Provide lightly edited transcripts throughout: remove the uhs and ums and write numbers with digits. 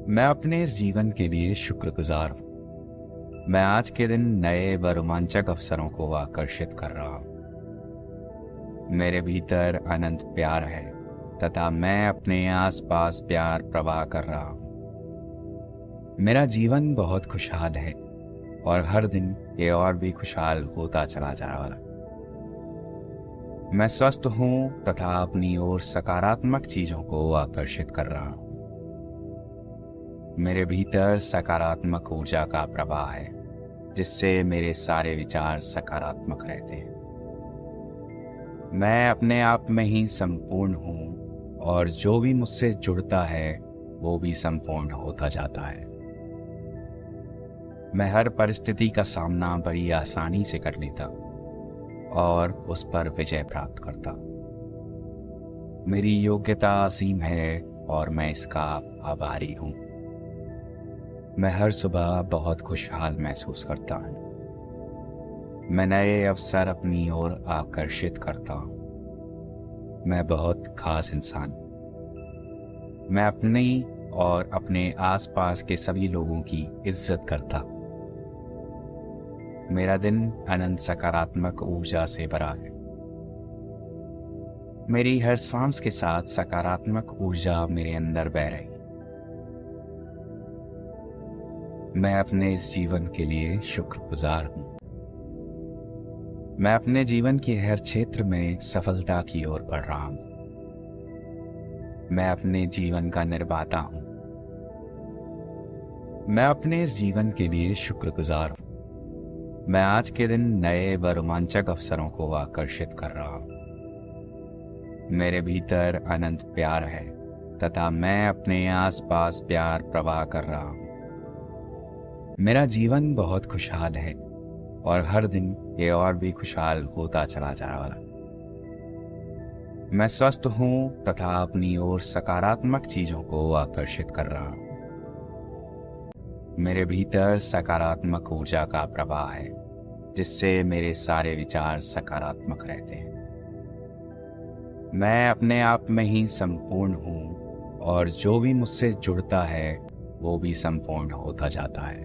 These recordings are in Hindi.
मैं अपने इस जीवन के लिए शुक्रगुजार हूँ। मैं आज के दिन नए व रोमांचक अवसरों को आकर्षित कर रहा हूँ। मेरे भीतर अनंत प्यार है तथा मैं अपने आसपास प्यार प्रवाह कर रहा हूँ। मेरा जीवन बहुत खुशहाल है और हर दिन ये और भी खुशहाल होता चला जा रहा है। मैं स्वस्थ हूँ तथा अपनी ओर सकारात्मक चीजों को आकर्षित कर रहा हूँ। मेरे भीतर सकारात्मक ऊर्जा का प्रवाह है जिससे मेरे सारे विचार सकारात्मक रहते हैं। मैं अपने आप में ही संपूर्ण हूँ और जो भी मुझसे जुड़ता है वो भी संपूर्ण होता जाता है। मैं हर परिस्थिति का सामना बड़ी आसानी से कर लेता और उस पर विजय प्राप्त करता। मेरी योग्यता असीम है और मैं इसका आभारी हूँ। मैं हर सुबह बहुत खुशहाल महसूस करता हूँ। मैं नए अवसर अपनी ओर आकर्षित करता हूँ। मैं बहुत खास इंसान। मैं अपनी और अपने आसपास के सभी लोगों की इज्जत करता। मेरा दिन अनंत सकारात्मक ऊर्जा से भरा है। मेरी हर सांस के साथ सकारात्मक ऊर्जा मेरे अंदर बह रही। मैं अपने इस जीवन के लिए शुक्रगुजार हूँ। मैं अपने जीवन के हर क्षेत्र में सफलता की ओर बढ़ रहा हूँ। मैं अपने जीवन का निर्माता हूँ। मैं अपने इस जीवन के लिए शुक्रगुजार हूँ। मैं आज के दिन नए व रोमांचक अवसरों को आकर्षित कर रहा हूँ। मेरे भीतर अनंत प्यार है तथा मैं अपने आसपास प्यार प्रवाह कर रहा हूँ। मेरा जीवन बहुत खुशहाल है और हर दिन ये और भी खुशहाल होता चला जा रहा है। मैं स्वस्थ हूँ तथा अपनी ओर सकारात्मक चीजों को आकर्षित कर रहा हूँ। मेरे भीतर सकारात्मक ऊर्जा का प्रवाह है जिससे मेरे सारे विचार सकारात्मक रहते हैं। मैं अपने आप में ही संपूर्ण हूँ और जो भी मुझसे जुड़ता है वो भी संपूर्ण होता जाता है।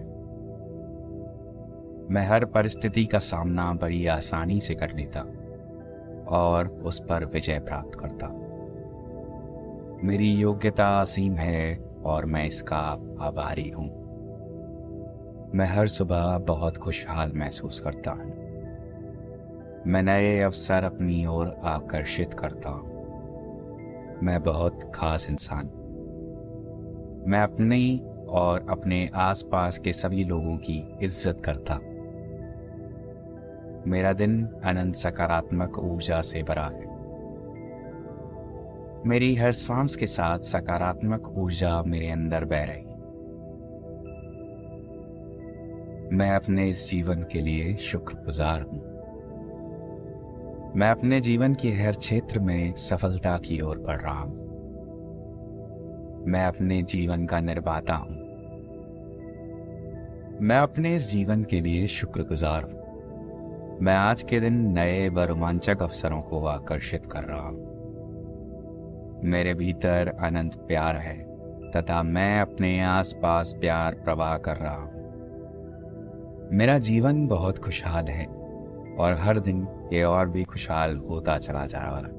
मैं हर परिस्थिति का सामना बड़ी आसानी से कर लेता और उस पर विजय प्राप्त करता। मेरी योग्यता असीम है और मैं इसका आभारी हूँ। मैं हर सुबह बहुत खुशहाल महसूस करता हूँ। मैं नए अवसर अपनी ओर आकर्षित करता हूँ। मैं बहुत खास इंसान। मैं अपनी और अपने आसपास के सभी लोगों की इज्जत करता। मेरा दिन अनंत सकारात्मक ऊर्जा से भरा है। मेरी हर सांस के साथ सकारात्मक ऊर्जा मेरे अंदर बह रही। मैं अपने इस जीवन के लिए शुक्रगुजार हूँ। मैं अपने जीवन के हर क्षेत्र में सफलता की ओर बढ़ रहा हूँ। मैं अपने जीवन का निर्माता हूँ। मैं अपने इस जीवन के लिए शुक्रगुजार हूँ। मैं आज के दिन नए व रोमांचक अवसरों को आकर्षित कर रहा हूँ। मेरे भीतर अनंत प्यार है तथा मैं अपने आसपास प्यार प्रवाह कर रहा हूँ। मेरा जीवन बहुत खुशहाल है और हर दिन ये और भी खुशहाल होता चला जा रहा है।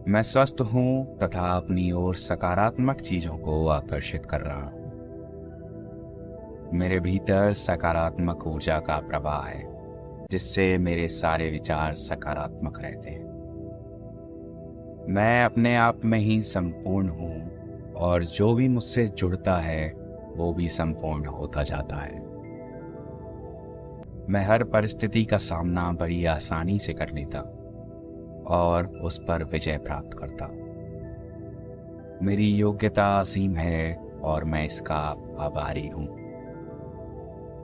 मैं स्वस्थ हूँ तथा अपनी ओर सकारात्मक चीजों को आकर्षित कर रहा हूँ। मेरे भीतर सकारात्मक ऊर्जा का प्रवाह है जिससे मेरे सारे विचार सकारात्मक रहते हैं। मैं अपने आप में ही संपूर्ण हूँ और जो भी मुझसे जुड़ता है वो भी संपूर्ण होता जाता है। मैं हर परिस्थिति का सामना बड़ी आसानी से कर लेता और उस पर विजय प्राप्त करता। मेरी योग्यता असीम है और मैं इसका आभारी हूँ।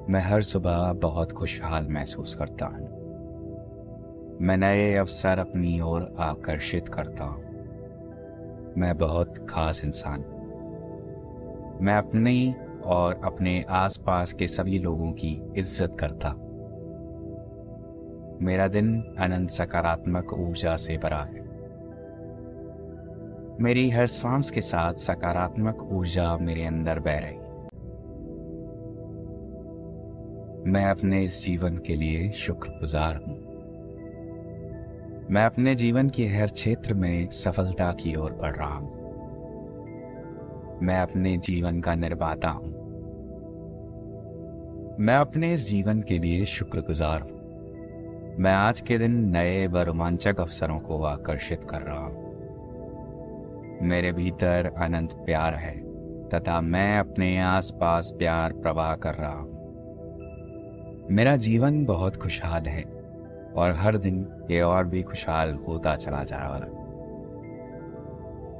मैं हर सुबह बहुत खुशहाल महसूस करता हूँ। मैं नए अवसर अपनी ओर आकर्षित करता हूँ। मैं बहुत खास इंसान। मैं अपनी और अपने आसपास के सभी लोगों की इज्जत करता। मेरा दिन अनंत सकारात्मक ऊर्जा से भरा है। मेरी हर सांस के साथ सकारात्मक ऊर्जा मेरे अंदर बह रही। मैं अपने इस जीवन के लिए शुक्रगुजार हूँ। मैं अपने जीवन के हर क्षेत्र में सफलता की ओर बढ़ रहा हूँ। मैं अपने जीवन का निर्माता हूँ। मैं अपने इस जीवन के लिए शुक्रगुजार हूँ। मैं आज के दिन नए व रोमांचक अवसरों को आकर्षित कर रहा हूँ। मेरे भीतर अनंत प्यार है तथा मैं अपने आसपास प्यार प्रवाह कर रहा हूँ। मेरा जीवन बहुत खुशहाल है और हर दिन ये और भी खुशहाल होता चला जा रहा है।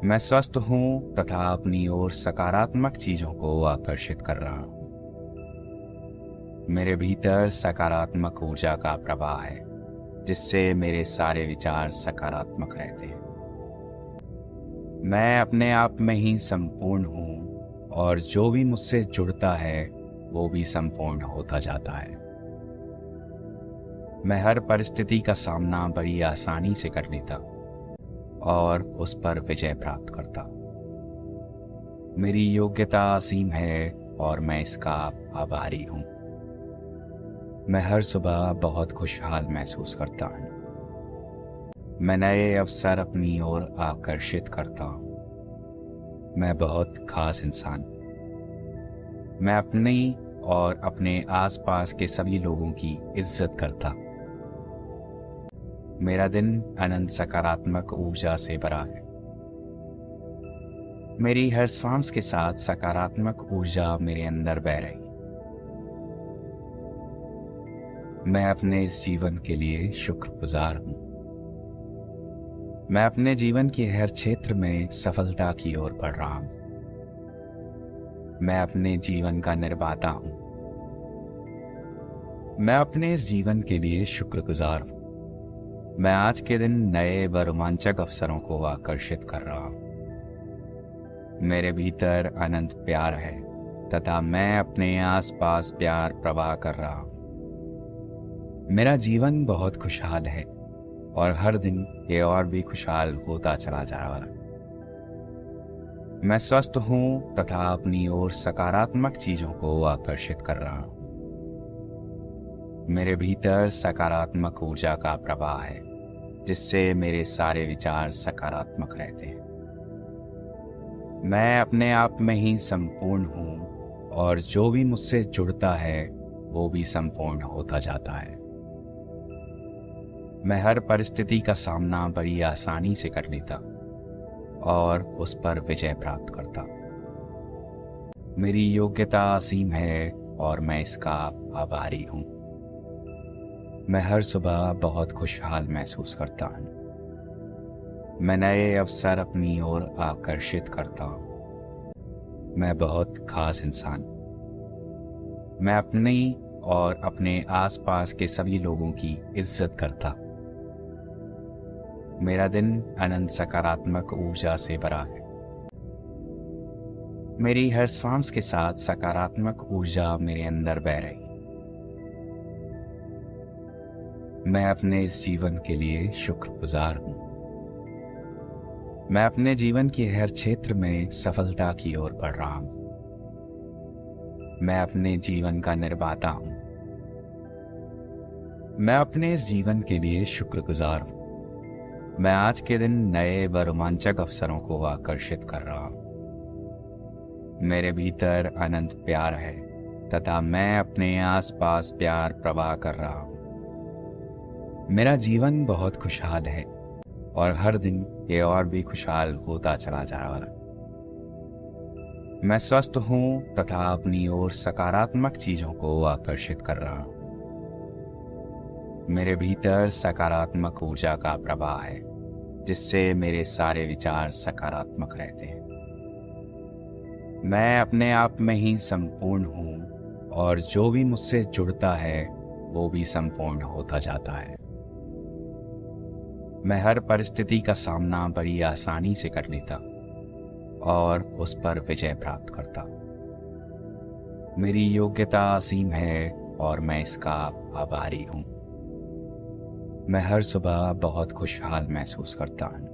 मैं स्वस्थ हूँ तथा अपनी ओर सकारात्मक चीजों को आकर्षित कर रहा हूँ। मेरे भीतर सकारात्मक ऊर्जा का प्रवाह है जिससे मेरे सारे विचार सकारात्मक रहते हैं। मैं अपने आप में ही संपूर्ण हूँ और जो भी मुझसे जुड़ता है वो भी संपूर्ण होता जाता है। मैं हर परिस्थिति का सामना बड़ी आसानी से कर लेता और उस पर विजय प्राप्त करता। मेरी योग्यता असीम है और मैं इसका आभारी हूँ। मैं हर सुबह बहुत खुशहाल महसूस करता हूँ। मैं नए अवसर अपनी ओर आकर्षित करता हूँ। मैं बहुत खास इंसान। मैं अपनी और अपने आसपास के सभी लोगों की इज्जत करता। मेरा दिन अनंत सकारात्मक ऊर्जा से भरा है। मेरी हर सांस के साथ सकारात्मक ऊर्जा मेरे अंदर बह रही। मैं अपने इस जीवन के लिए शुक्रगुजार हूँ। मैं अपने जीवन के हर क्षेत्र में सफलता की ओर बढ़ रहा हूँ। मैं अपने जीवन का निर्माता हूँ। मैं अपने इस जीवन के लिए शुक्रगुजार हूँ। मैं आज के दिन नए व रोमांचक अवसरों को आकर्षित कर रहा हूँ। मेरे भीतर अनंत प्यार है तथा मैं अपने आसपास प्यार प्रवाह कर रहा हूँ। मेरा जीवन बहुत खुशहाल है और हर दिन ये और भी खुशहाल होता चला जा रहा है। मैं स्वस्थ हूँ तथा अपनी ओर सकारात्मक चीजों को आकर्षित कर रहा हूँ। मेरे भीतर सकारात्मक ऊर्जा का प्रवाह है जिससे मेरे सारे विचार सकारात्मक रहते हैं। मैं अपने आप में ही संपूर्ण हूँ और जो भी मुझसे जुड़ता है वो भी संपूर्ण होता जाता है। मैं हर परिस्थिति का सामना बड़ी आसानी से कर लेता और उस पर विजय प्राप्त करता। मेरी योग्यता असीम है और मैं इसका आभारी हूँ। मैं हर सुबह बहुत खुशहाल महसूस करता हूँ। मैं नए अवसर अपनी ओर आकर्षित करता हूँ। मैं बहुत खास इंसान। मैं अपनी और अपने आसपास के सभी लोगों की इज्जत करता। मेरा दिन अनंत सकारात्मक ऊर्जा से भरा है। मेरी हर सांस के साथ सकारात्मक ऊर्जा मेरे अंदर बह रही। मैं अपने इस जीवन के लिए शुक्रगुजार हूँ। मैं अपने जीवन के हर क्षेत्र में सफलता की ओर बढ़ रहा हूँ। मैं अपने जीवन का निर्माता हूँ। मैं अपने इस जीवन के लिए शुक्रगुजार हूँ। मैं आज के दिन नए व रोमांचक अवसरों को आकर्षित कर रहा हूँ। मेरे भीतर अनंत प्यार है तथा मैं अपने आसपास प्यार प्रवाह कर रहा हूँ। मेरा जीवन बहुत खुशहाल है और हर दिन ये और भी खुशहाल होता चला जा रहा है। मैं स्वस्थ हूँ तथा अपनी ओर सकारात्मक चीजों को आकर्षित कर रहा हूँ। मेरे भीतर सकारात्मक ऊर्जा का प्रवाह है जिससे मेरे सारे विचार सकारात्मक रहते हैं। मैं अपने आप में ही संपूर्ण हूँ और जो भी मुझसे जुड़ता है वो भी संपूर्ण होता जाता है। मैं हर परिस्थिति का सामना बड़ी आसानी से कर लेता और उस पर विजय प्राप्त करता। मेरी योग्यता असीम है और मैं इसका आभारी हूँ। मैं हर सुबह बहुत खुशहाल महसूस करता हूँ।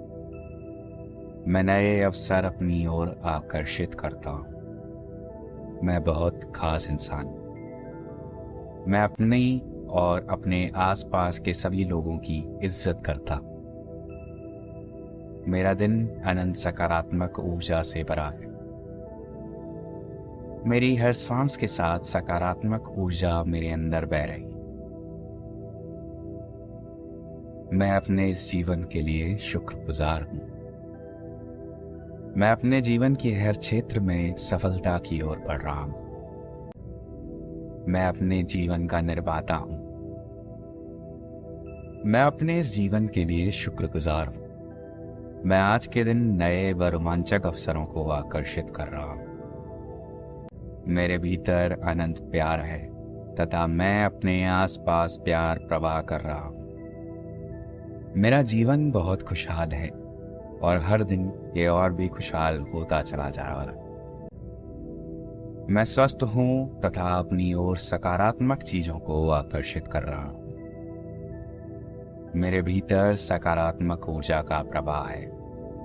मैं नए अवसर अपनी ओर आकर्षित करता हूँ। मैं बहुत खास इंसान हूँ। मैं अपनी और अपने आसपास के सभी लोगों की इज्जत करता हूँ। मेरा दिन अनंत सकारात्मक ऊर्जा से भरा है। मेरी हर सांस के साथ सकारात्मक ऊर्जा मेरे अंदर बह रही है। मैं अपने इस जीवन के लिए शुक्रगुजार हूँ। मैं अपने जीवन के हर क्षेत्र में सफलता की ओर बढ़ रहा हूँ। मैं अपने जीवन का निर्माता हूँ। मैं अपने इस जीवन के लिए शुक्रगुजार हूँ। मैं आज के दिन नए व रोमांचक अवसरों को आकर्षित कर रहा हूँ। मेरे भीतर अनंत प्यार है तथा मैं अपने आसपास प्यार प्रवाह कर रहा हूँ। मेरा जीवन बहुत खुशहाल है और हर दिन ये और भी खुशहाल होता चला जा रहा है। मैं स्वस्थ हूँ तथा अपनी ओर सकारात्मक चीजों को आकर्षित कर रहा हूँ। मेरे भीतर सकारात्मक ऊर्जा का प्रवाह है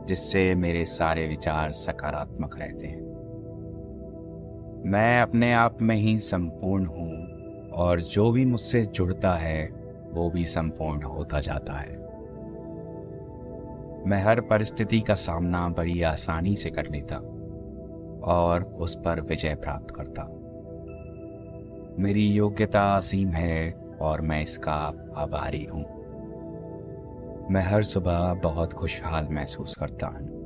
जिससे मेरे सारे विचार सकारात्मक रहते हैं। मैं अपने आप में ही संपूर्ण हूँ और जो भी मुझसे जुड़ता है वो भी संपूर्ण होता जाता है। मैं हर परिस्थिति का सामना बड़ी आसानी से कर लेता और उस पर विजय प्राप्त करता। मेरी योग्यता असीम है और मैं इसका आभारी हूँ। मैं हर सुबह बहुत खुशहाल महसूस करता हूँ।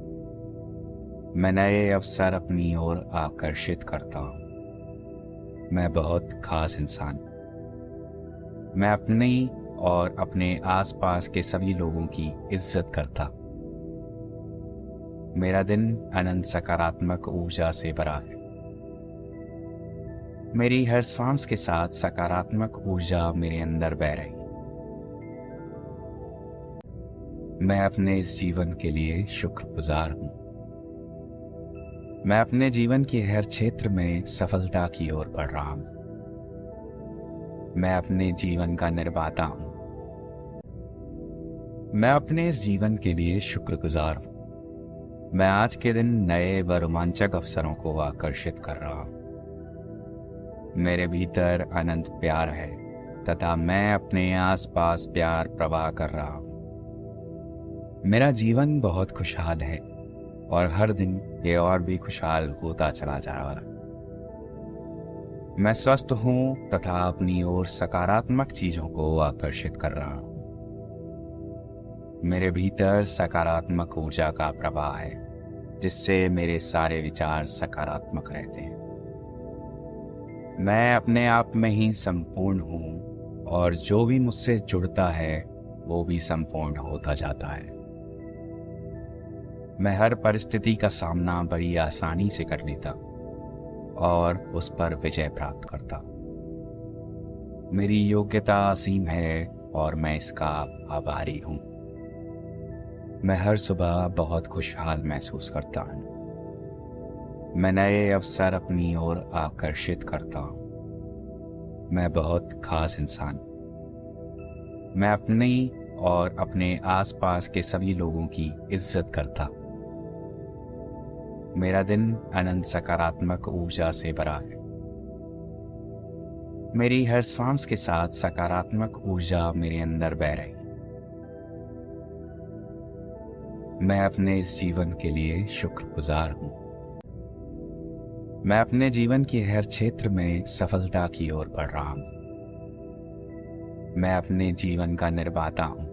मैं नए अवसर अपनी ओर आकर्षित करता हूँ। मैं बहुत खास इंसान हूँ। मैं अपनी और अपने आसपास के सभी लोगों की इज्जत करता हूँ। मेरा दिन अनंत सकारात्मक ऊर्जा से भरा है। मेरी हर सांस के साथ सकारात्मक ऊर्जा मेरे अंदर बह रही है। मैं अपने इस जीवन के लिए शुक्रगुजार हूँ। मैं अपने जीवन के हर क्षेत्र में सफलता की ओर बढ़ रहा हूँ। मैं अपने जीवन का निर्माता हूँ। मैं अपने इस जीवन के लिए शुक्रगुजार हूँ। मैं आज के दिन नए व रोमांचक अवसरों को आकर्षित कर रहा हूँ। मेरे भीतर अनंत प्यार है तथा मैं अपने आसपास प्यार प्रवाह कर रहा हूँ। मेरा जीवन बहुत खुशहाल है और हर दिन ये और भी खुशहाल होता चला जा रहा है। मैं स्वस्थ हूँ तथा अपनी ओर सकारात्मक चीजों को आकर्षित कर रहा हूँ। मेरे भीतर सकारात्मक ऊर्जा का प्रवाह है जिससे मेरे सारे विचार सकारात्मक रहते हैं। मैं अपने आप में ही संपूर्ण हूँ और जो भी मुझसे जुड़ता है वो भी संपूर्ण होता जाता है। मैं हर परिस्थिति का सामना बड़ी आसानी से कर लेता और उस पर विजय प्राप्त करता। मेरी योग्यता असीम है और मैं इसका आभारी हूँ। मैं हर सुबह बहुत खुशहाल महसूस करता हूँ। मैं नए अवसर अपनी ओर आकर्षित करता हूँ। मैं बहुत खास इंसान हूँ। मैं अपनी और अपने आसपास के सभी लोगों की इज्जत करता हूँ। मेरा दिन अनंत सकारात्मक ऊर्जा से भरा है। मेरी हर सांस के साथ सकारात्मक ऊर्जा मेरे अंदर बह रही है। मैं अपने इस जीवन के लिए शुक्रगुजार हूँ। मैं अपने जीवन के हर क्षेत्र में सफलता की ओर बढ़ रहा हूँ। मैं अपने जीवन का निर्माता हूँ।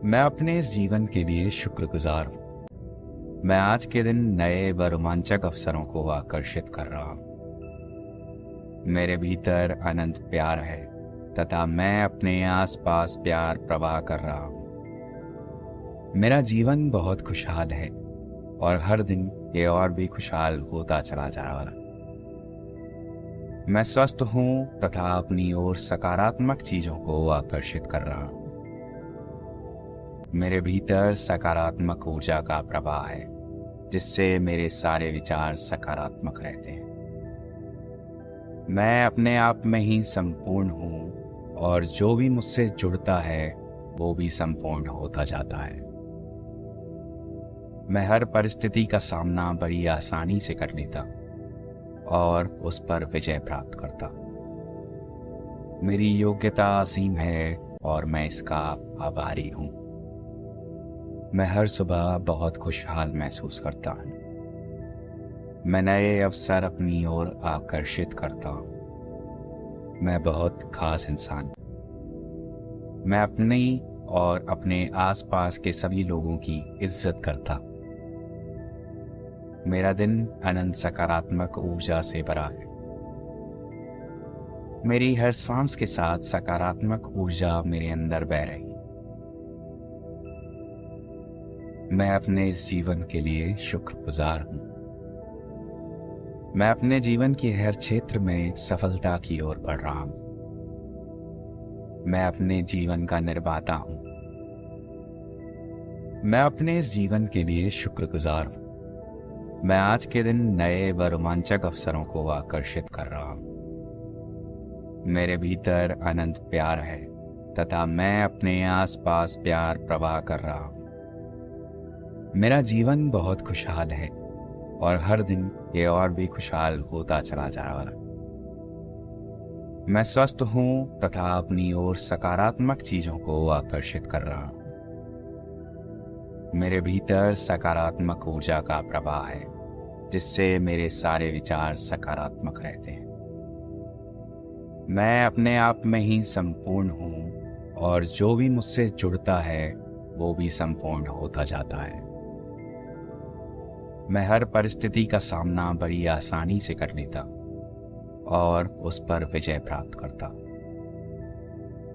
मैं अपने इस जीवन के लिए शुक्रगुजार हूँ। मैं आज के दिन नए व रोमांचक अवसरों को आकर्षित कर रहा हूँ। मेरे भीतर अनंत प्यार है तथा मैं अपने आसपास प्यार प्रवाह कर रहा हूँ। मेरा जीवन बहुत खुशहाल है और हर दिन ये और भी खुशहाल होता चला जा रहा है। मैं स्वस्थ हूँ तथा अपनी ओर सकारात्मक चीजों को आकर्षित कर रहा हूँ। मेरे भीतर सकारात्मक ऊर्जा का प्रवाह है जिससे मेरे सारे विचार सकारात्मक रहते हैं। मैं अपने आप में ही संपूर्ण हूँ और जो भी मुझसे जुड़ता है वो भी संपूर्ण होता जाता है। मैं हर परिस्थिति का सामना बड़ी आसानी से कर लेता और उस पर विजय प्राप्त करता। मेरी योग्यता असीम है और मैं इसका आभारी हूँ। मैं हर सुबह बहुत खुशहाल महसूस करता हूँ। मैं नए अवसर अपनी ओर आकर्षित करता हूँ। मैं बहुत खास इंसान हूँ। मैं अपनी और अपने आसपास के सभी लोगों की इज्जत करता। मेरा दिन अनंत सकारात्मक ऊर्जा से भरा है। मेरी हर सांस के साथ सकारात्मक ऊर्जा मेरे अंदर बह रही। मैं अपने इस जीवन के लिए शुक्रगुजार हूँ। मैं अपने जीवन के हर क्षेत्र में सफलता की ओर बढ़ रहा हूँ। मैं अपने जीवन का निर्माता हूँ। मैं अपने इस जीवन के लिए शुक्रगुजार हूँ। मैं आज के दिन नए व रोमांचक अवसरों को आकर्षित कर रहा हूँ। मेरे भीतर अनंत प्यार है तथा मैं अपने आसपास प्यार प्रवाह कर रहा हूँ। मेरा जीवन बहुत खुशहाल है और हर दिन ये और भी खुशहाल होता चला जा रहा है। मैं स्वस्थ हूँ तथा अपनी ओर सकारात्मक चीजों को आकर्षित कर रहा हूँ। मेरे भीतर सकारात्मक ऊर्जा का प्रवाह है जिससे मेरे सारे विचार सकारात्मक रहते हैं। मैं अपने आप में ही संपूर्ण हूँ और जो भी मुझसे जुड़ता है वो भी संपूर्ण होता जाता है। मैं हर परिस्थिति का सामना बड़ी आसानी से कर लेता और उस पर विजय प्राप्त करता।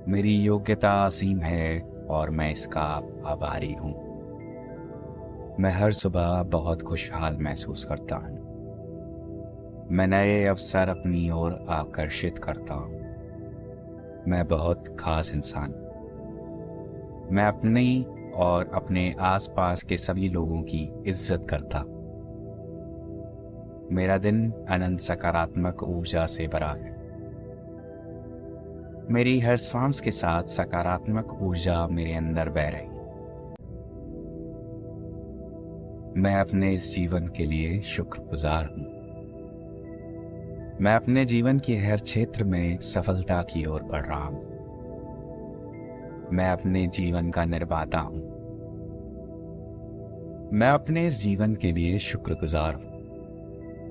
मेरी योग्यता असीम है और मैं इसका आभारी हूँ। मैं हर सुबह बहुत खुशहाल महसूस करता हूँ। मैं नए अवसर अपनी ओर आकर्षित करता हूँ। मैं बहुत खास इंसान हूँ। मैं अपनी और अपने आसपास के सभी लोगों की इज्जत करता। मेरा दिन अनंत सकारात्मक ऊर्जा से भरा है। मेरी हर सांस के साथ सकारात्मक ऊर्जा मेरे अंदर बह रही। मैं अपने इस जीवन के लिए शुक्रगुजार हूँ। मैं अपने जीवन के हर क्षेत्र में सफलता की ओर बढ़ रहा हूँ। मैं अपने जीवन का निर्माता हूँ। मैं अपने इस जीवन के लिए शुक्रगुजार हूँ।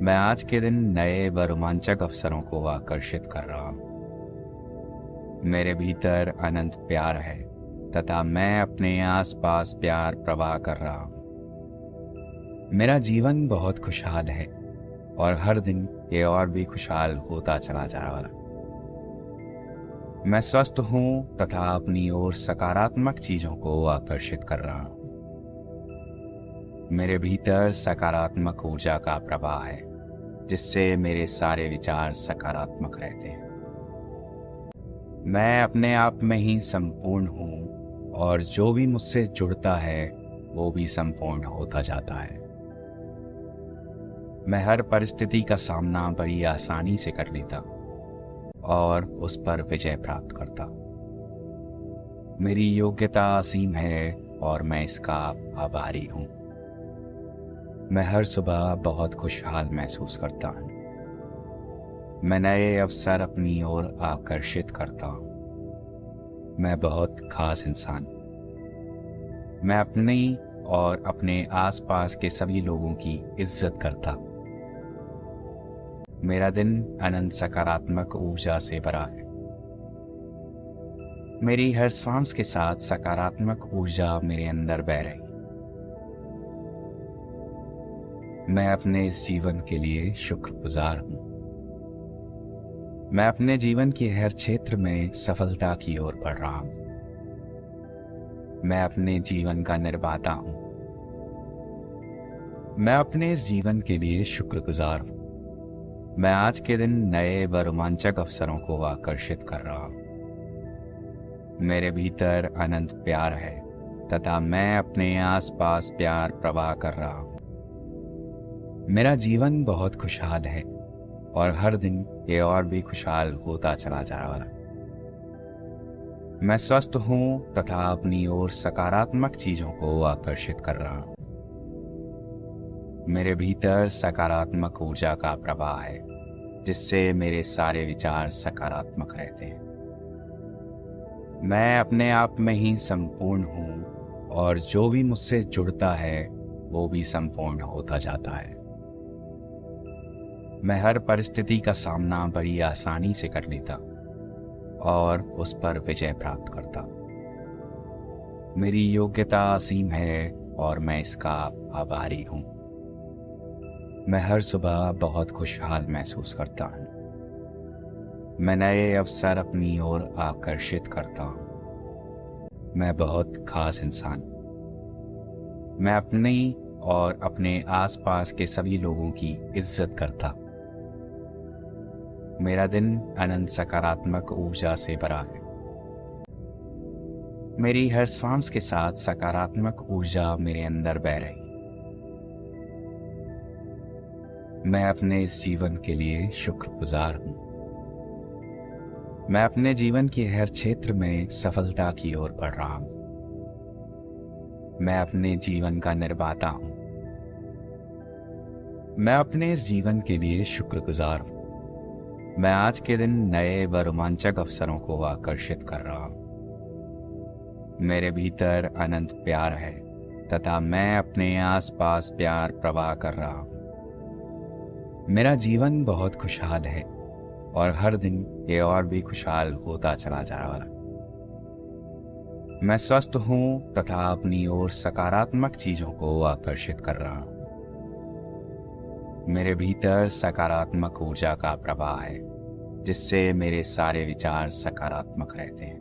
मैं आज के दिन नए व रोमांचक अवसरों को आकर्षित कर रहा हूँ। मेरे भीतर अनंत प्यार है तथा मैं अपने आसपास प्यार प्रवाह कर रहा हूँ। मेरा जीवन बहुत खुशहाल है और हर दिन ये और भी खुशहाल होता चला जा रहा है। मैं स्वस्थ हूँ तथा अपनी ओर सकारात्मक चीजों को आकर्षित कर रहा हूँ। मेरे भीतर सकारात्मक ऊर्जा का प्रवाह है जिससे मेरे सारे विचार सकारात्मक रहते हैं। मैं अपने आप में ही संपूर्ण हूँ और जो भी मुझसे जुड़ता है वो भी संपूर्ण होता जाता है। मैं हर परिस्थिति का सामना बड़ी आसानी से कर लेता और उस पर विजय प्राप्त करता। मेरी योग्यता असीम है और मैं इसका आभारी हूँ। मैं हर सुबह बहुत खुशहाल महसूस करता हूँ। मैं नए अवसर अपनी ओर आकर्षित करता हूँ। मैं बहुत खास इंसान हूँ। मैं अपनी और अपने आसपास के सभी लोगों की इज्जत करता। मेरा दिन अनंत सकारात्मक ऊर्जा से भरा है। मेरी हर सांस के साथ सकारात्मक ऊर्जा मेरे अंदर बह रही। मैं अपने इस जीवन के लिए शुक्रगुजार हूँ। मैं अपने जीवन के हर क्षेत्र में सफलता की ओर बढ़ रहा हूँ। मैं अपने जीवन का निर्माता हूँ। मैं अपने इस जीवन के लिए शुक्रगुजार हूँ। मैं आज के दिन नए व रोमांचक अवसरों को आकर्षित कर रहा हूँ। मेरे भीतर अनंत प्यार है तथा मैं अपने आसपास प्यार प्रवाह कर रहा हूँ। मेरा जीवन बहुत खुशहाल है और हर दिन ये और भी खुशहाल होता चला जा रहा है। मैं स्वस्थ हूँ तथा अपनी ओर सकारात्मक चीजों को आकर्षित कर रहा हूँ। मेरे भीतर सकारात्मक ऊर्जा का प्रवाह है, जिससे मेरे सारे विचार सकारात्मक रहते हैं। मैं अपने आप में ही संपूर्ण हूँ और जो भी मुझसे जुड़ता है वो भी संपूर्ण होता जाता है। मैं हर परिस्थिति का सामना बड़ी आसानी से कर लेता और उस पर विजय प्राप्त करता। मेरी योग्यता असीम है और मैं इसका आभारी हूँ। मैं हर सुबह बहुत खुशहाल महसूस करता हूँ। मैं नए अवसर अपनी ओर आकर्षित करता हूँ। मैं बहुत खास इंसान। मैं अपनी और अपने आसपास के सभी लोगों की इज्जत करता। मेरा दिन अनंत सकारात्मक ऊर्जा से भरा है। मेरी हर सांस के साथ सकारात्मक ऊर्जा मेरे अंदर बह रही। मैं अपने इस जीवन के लिए शुक्रगुजार हूँ। मैं अपने जीवन के हर क्षेत्र में सफलता की ओर बढ़ रहा हूँ। मैं अपने जीवन का निर्माता हूँ। मैं अपने इस जीवन के लिए शुक्रगुजार हूँ। मैं आज के दिन नए व रोमांचक अवसरों को आकर्षित कर रहा हूँ। मेरे भीतर अनंत प्यार है तथा मैं अपने आसपास प्यार प्रवाह कर रहा हूँ। मेरा जीवन बहुत खुशहाल है और हर दिन ये और भी खुशहाल होता चला जा रहा है। मैं स्वस्थ हूँ तथा अपनी ओर सकारात्मक चीजों को आकर्षित कर रहा हूँ। मेरे भीतर सकारात्मक ऊर्जा का प्रवाह है, जिससे मेरे सारे विचार सकारात्मक रहते हैं।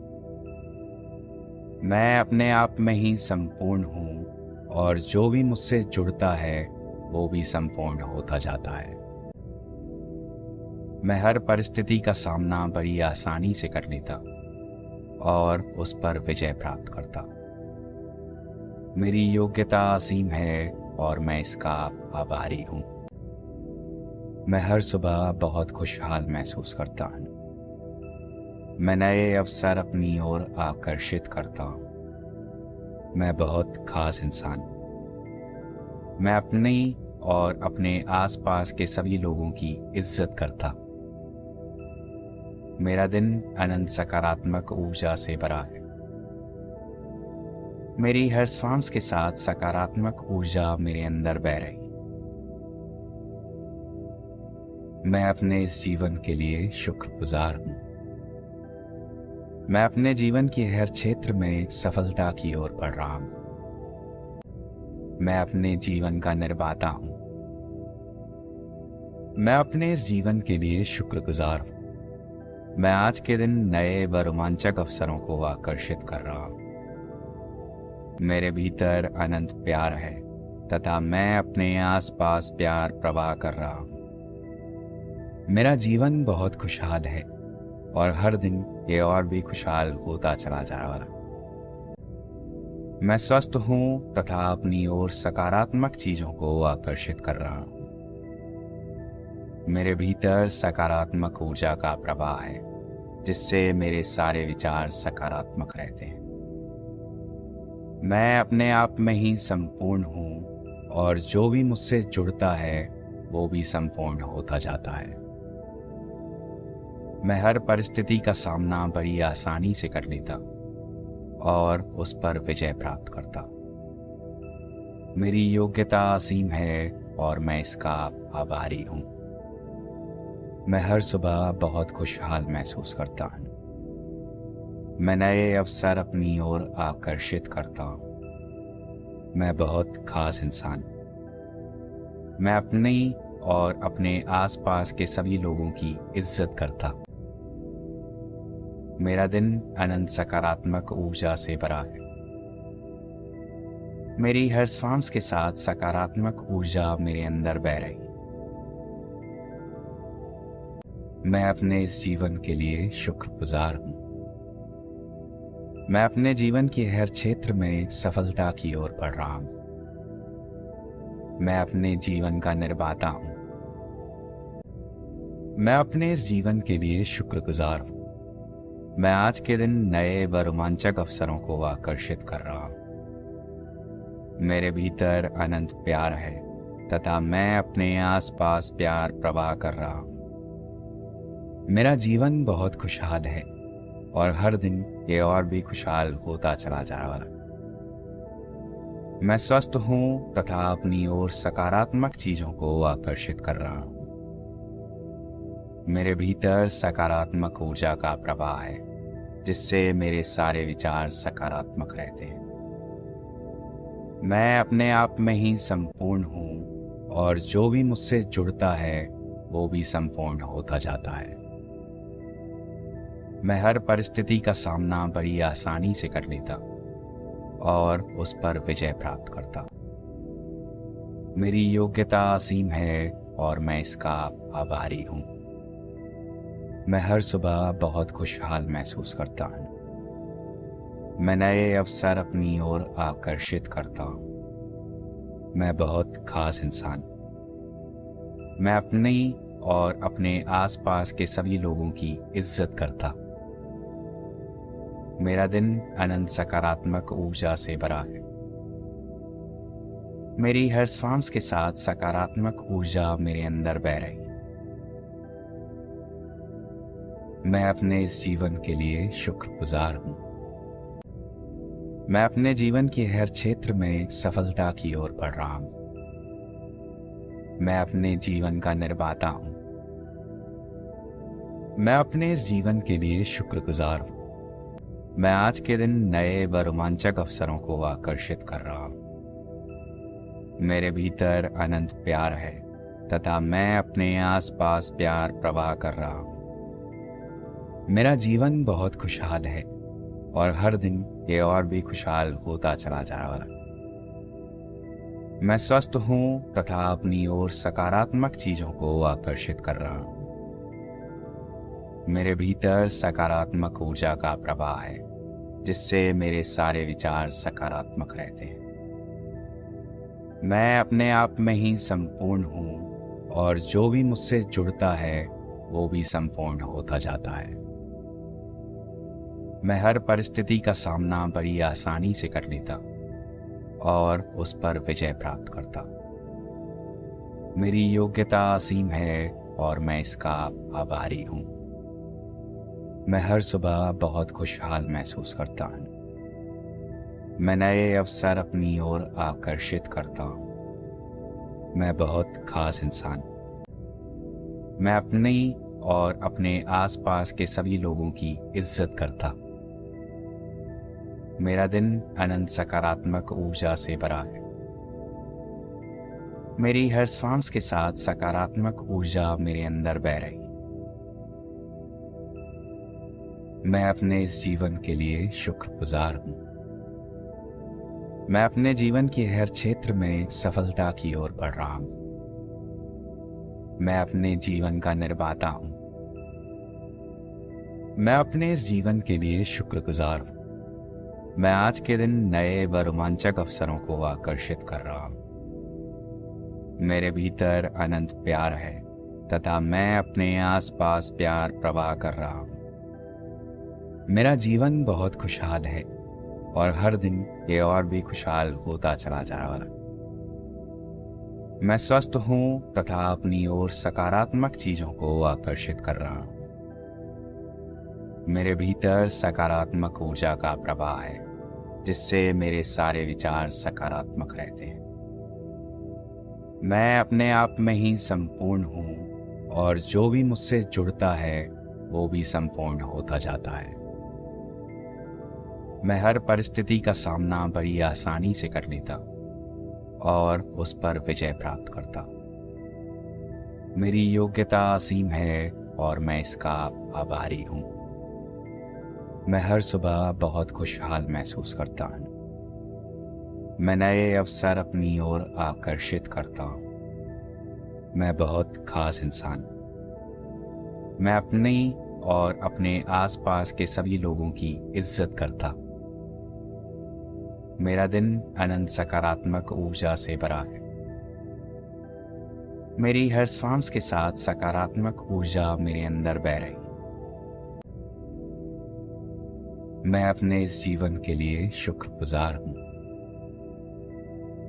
मैं अपने आप में ही संपूर्ण हूँ और जो भी मुझसे जुड़ता है वो भी संपूर्ण होता जाता है। मैं हर परिस्थिति का सामना बड़ी आसानी से कर लेता और उस पर विजय प्राप्त करता। मेरी योग्यता असीम है और मैं इसका आभारी हूँ। मैं हर सुबह बहुत खुशहाल महसूस करता हूँ। मैं नए अवसर अपनी ओर आकर्षित करता हूँ। मैं बहुत खास इंसान। मैं अपनी और अपने आसपास के सभी लोगों की इज्जत करता। मेरा दिन अनंत सकारात्मक ऊर्जा से भरा है। मेरी हर सांस के साथ सकारात्मक ऊर्जा मेरे अंदर बह रही। मैं अपने इस जीवन के लिए शुक्रगुजार हूँ। मैं अपने जीवन के हर क्षेत्र में सफलता की ओर बढ़ रहा हूँ। मैं अपने जीवन का निर्माता हूँ। मैं अपने इस जीवन के लिए शुक्रगुजार हूँ। मैं आज के दिन नए व रोमांचक अवसरों को आकर्षित कर रहा हूँ। मेरे भीतर अनंत प्यार है तथा मैं अपने आसपास प्यार प्रवाह कर रहा हूँ। मेरा जीवन बहुत खुशहाल है और हर दिन ये और भी खुशहाल होता चला जा रहा है। मैं स्वस्थ हूँ तथा अपनी ओर सकारात्मक चीजों को आकर्षित कर रहा हूँ। मेरे भीतर सकारात्मक ऊर्जा का प्रवाह है, जिससे मेरे सारे विचार सकारात्मक रहते हैं। मैं अपने आप में ही संपूर्ण हूँ और जो भी मुझसे जुड़ता है वो भी संपूर्ण होता जाता है। मैं हर परिस्थिति का सामना बड़ी आसानी से कर लेता और उस पर विजय प्राप्त करता। मेरी योग्यता असीम है और मैं इसका आभारी हूँ। मैं हर सुबह बहुत खुशहाल महसूस करता हूँ। मैं नए अवसर अपनी ओर आकर्षित करता हूँ। मैं बहुत खास इंसान। मैं अपनी और अपने आसपास के सभी लोगों की इज्जत करता। मेरा दिन अनंत सकारात्मक ऊर्जा से भरा है। मेरी हर सांस के साथ सकारात्मक ऊर्जा मेरे अंदर बह रही। मैं अपने इस जीवन के लिए शुक्रगुजार हूँ। मैं अपने जीवन के हर क्षेत्र में सफलता की ओर बढ़ रहा हूँ। मैं अपने जीवन का निर्माता हूँ। मैं अपने इस जीवन के लिए शुक्रगुजार हूँ। मैं आज के दिन नए व रोमांचक अवसरों को आकर्षित कर रहा हूँ। मेरे भीतर अनंत प्यार है तथा मैं अपने आसपास प्यार प्रवाह कर रहा हूँ। मेरा जीवन बहुत खुशहाल है और हर दिन ये और भी खुशहाल होता चला जा रहा है। मैं स्वस्थ हूँ तथा अपनी ओर सकारात्मक चीजों को आकर्षित कर रहा हूँ। मेरे भीतर सकारात्मक ऊर्जा का प्रवाह है, जिससे मेरे सारे विचार सकारात्मक रहते हैं। मैं अपने आप में ही संपूर्ण हूँ और जो भी मुझसे जुड़ता है वो भी संपूर्ण होता जाता है। मैं हर परिस्थिति का सामना बड़ी आसानी से कर लेता और उस पर विजय प्राप्त करता। मेरी योग्यता असीम है और मैं इसका आभारी हूँ। मैं हर सुबह बहुत खुशहाल महसूस करता हूँ। मैं नए अवसर अपनी ओर आकर्षित करता हूँ। मैं बहुत खास इंसान। मैं अपनी और अपने आसपास के सभी लोगों की इज्जत करता। मेरा दिन अनंत सकारात्मक ऊर्जा से भरा है। मेरी हर सांस के साथ सकारात्मक ऊर्जा मेरे अंदर बह रही है। मैं अपने इस जीवन के लिए शुक्रगुजार हूँ। मैं अपने जीवन के हर क्षेत्र में सफलता की ओर बढ़ रहा हूँ। मैं अपने जीवन का निर्माता हूँ। मैं अपने इस जीवन के लिए शुक्रगुजार हूँ। मैं आज के दिन नए व रोमांचक अवसरों को आकर्षित कर रहा हूँ। मेरे भीतर अनंत प्यार है तथा मैं अपने आसपास प्यार प्रवाह कर रहा हूँ। मेरा जीवन बहुत खुशहाल है और हर दिन ये और भी खुशहाल होता चला जा रहा है। मैं स्वस्थ हूँ तथा अपनी ओर सकारात्मक चीजों को आकर्षित कर रहा हूँ। मेरे भीतर सकारात्मक ऊर्जा का प्रवाह है, जिससे मेरे सारे विचार सकारात्मक रहते हैं। मैं अपने आप में ही संपूर्ण हूँ और जो भी मुझसे जुड़ता है वो भी संपूर्ण होता जाता है। मैं हर परिस्थिति का सामना बड़ी आसानी से कर लेता और उस पर विजय प्राप्त करता। मेरी योग्यता असीम है और मैं इसका आभारी हूँ। मैं हर सुबह बहुत खुशहाल महसूस करता हूँ। मैं नए अवसर अपनी ओर आकर्षित करता हूँ। मैं बहुत खास इंसान। मैं अपनी और अपने आसपास के सभी लोगों की इज्जत करता। मेरा दिन अनंत सकारात्मक ऊर्जा से भरा है। मेरी हर सांस के साथ सकारात्मक ऊर्जा मेरे अंदर बह रही है। मैं अपने इस जीवन के लिए शुक्रगुजार हूँ। मैं अपने जीवन के हर क्षेत्र में सफलता की ओर बढ़ रहा हूँ। मैं अपने जीवन का निर्माता हूँ। मैं अपने इस जीवन के लिए शुक्रगुजार हूँ। मैं आज के दिन नए व रोमांचक अवसरों को आकर्षित कर रहा हूँ। मेरे भीतर अनंत प्यार है तथा मैं अपने आसपास प्यार प्रवाह कर रहा हूँ। मेरा जीवन बहुत खुशहाल है और हर दिन ये और भी खुशहाल होता चला जा रहा है। मैं स्वस्थ हूँ तथा अपनी ओर सकारात्मक चीजों को आकर्षित कर रहा हूँ। मेरे भीतर सकारात्मक ऊर्जा का प्रवाह है, जिससे मेरे सारे विचार सकारात्मक रहते हैं। मैं अपने आप में ही संपूर्ण हूँ और जो भी मुझसे जुड़ता है वो भी संपूर्ण होता जाता है। मैं हर परिस्थिति का सामना बड़ी आसानी से कर लेता और उस पर विजय प्राप्त करता। मेरी योग्यता असीम है और मैं इसका आभारी हूँ। मैं हर सुबह बहुत खुशहाल महसूस करता हूँ। मैं नए अवसर अपनी ओर आकर्षित करता हूँ। मैं बहुत खास इंसान। मैं अपनी और अपने आसपास के सभी लोगों की इज्जत करता। मेरा दिन अनंत सकारात्मक ऊर्जा से भरा है। मेरी हर सांस के साथ सकारात्मक ऊर्जा मेरे अंदर बह रही है। मैं अपने इस जीवन के लिए शुक्रगुजार हूँ।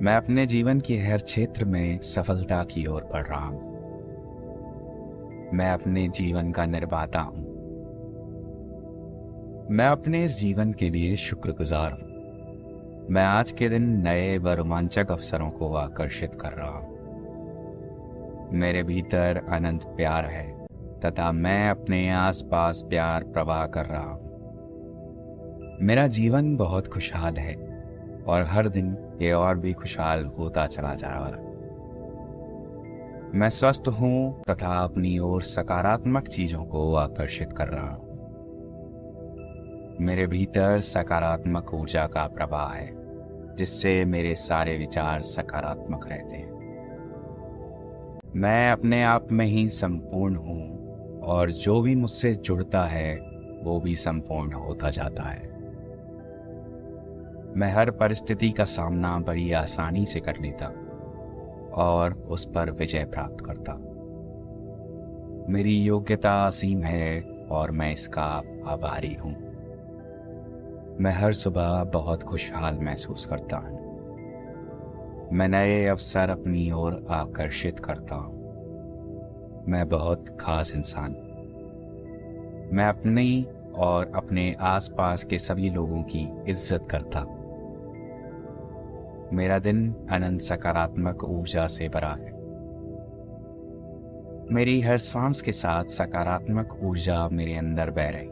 मैं अपने जीवन के हर क्षेत्र में सफलता की ओर बढ़ रहा हूं। मैं अपने जीवन का निर्माता हूं। मैं अपने इस जीवन के लिए शुक्रगुजार हूं। मैं आज के दिन नए व रोमांचक अवसरों को आकर्षित कर रहा हूं। मेरे भीतर अनंत प्यार है तथा मैं अपने आसपास प्यार प्रवाह कर रहा हूं। मेरा जीवन बहुत खुशहाल है और हर दिन ये और भी खुशहाल होता चला जा रहा है। मैं स्वस्थ हूं तथा अपनी ओर सकारात्मक चीजों को आकर्षित कर रहा हूं। मेरे भीतर सकारात्मक ऊर्जा का प्रवाह है जिससे मेरे सारे विचार सकारात्मक रहते हैं। मैं अपने आप में ही संपूर्ण हूं और जो भी मुझसे जुड़ता है वो भी संपूर्ण होता जाता है। मैं हर परिस्थिति का सामना बड़ी आसानी से कर लेता और उस पर विजय प्राप्त करता। मेरी योग्यता असीम है और मैं इसका आभारी हूं। मैं हर सुबह बहुत खुशहाल महसूस करता हूं। मैं नए अवसर अपनी ओर आकर्षित करता हूं। मैं बहुत खास इंसान हूं। मैं अपनी और अपने आसपास के सभी लोगों की इज्जत करता। मेरा दिन अनंत सकारात्मक ऊर्जा से भरा है। मेरी हर सांस के साथ सकारात्मक ऊर्जा मेरे अंदर बह रही।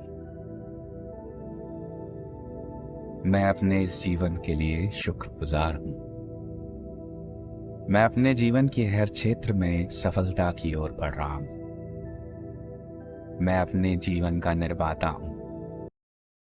मैं अपने इस जीवन के लिए शुक्रगुजार हूं। मैं अपने जीवन के हर क्षेत्र में सफलता की ओर बढ़ रहा हूं। मैं अपने जीवन का निर्माता हूं।